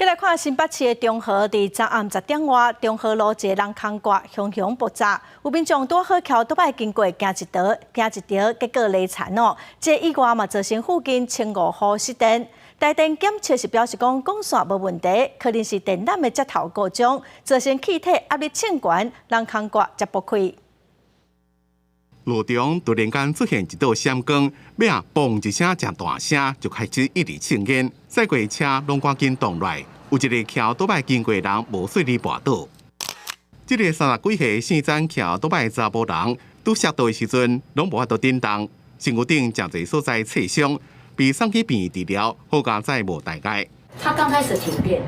再来看新北市的中和，伫昨暗10点外，中和路一个人空挂熊熊爆炸，有民众拄好桥倒摆经过，行一条，结果累残哦。这意外嘛，造成附近15户失电。台电检测是表示讲管线无问题，可能是电缆的接头故障，造成气体压力升悬，人空挂才爆开。路中突然间出现一道闪光，尾啊嘣一声真大声，就开始一直升烟。驶过车拢赶紧动来，有一个桥倒摆经过的人无顺利跋倒。这个30几岁姓张桥倒摆查甫人，拄摔倒的时阵拢无法度振动，身躯顶真侪所在刺伤，被送去病院治疗，好佳在无大碍。他刚开始停电，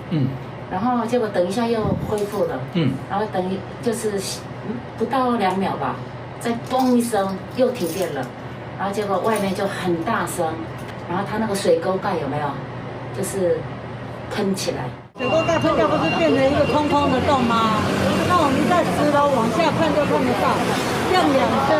然后结果等一下又恢复了，然后等于就是不到2秒吧。再嘣一声又停电了，然后结果外面就很大声，然后它那个水沟盖有没有，就是喷起来。水沟盖喷掉不是变成一个空空的洞吗？那我们在10楼往下看就看得到，这样2声，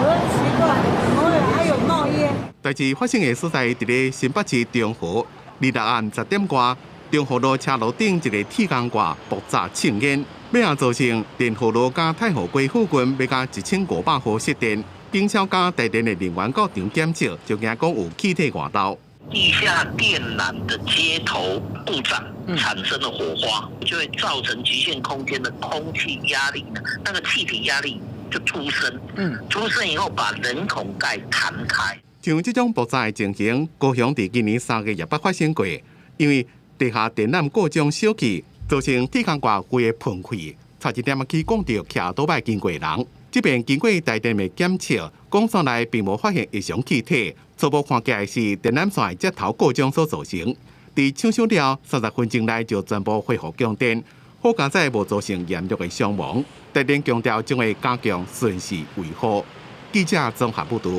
我很奇怪，怎么会还有冒烟？代志发生的所在伫咧新北市中和，26暗10点外，中和路车路顶一个铁钢挂爆炸呛烟。尾啊造成电河路加太湖街附近要加1500户失电，警消加台电的人员到场检测，就惊讲有气体外漏。地下电缆的接头故障产生了火花，就会造成局限空间的空气压力，那个气体压力就出生，出生以后把人孔盖弹开。像这种爆炸的情形，高雄伫今年3月也捌发生过，因为地下电缆故障小气。造成铁钢挂规个喷开，差一点去讲到徛倒摆经过的人。这边经过台电的检测，管线内并无发现异常气体，初步看起来是电缆线的接头故障所造成。伫抢修了30分钟内就全部恢复供电，好佳在无造成严重的伤亡。台电强调将会加强巡视维护。记者综合报道。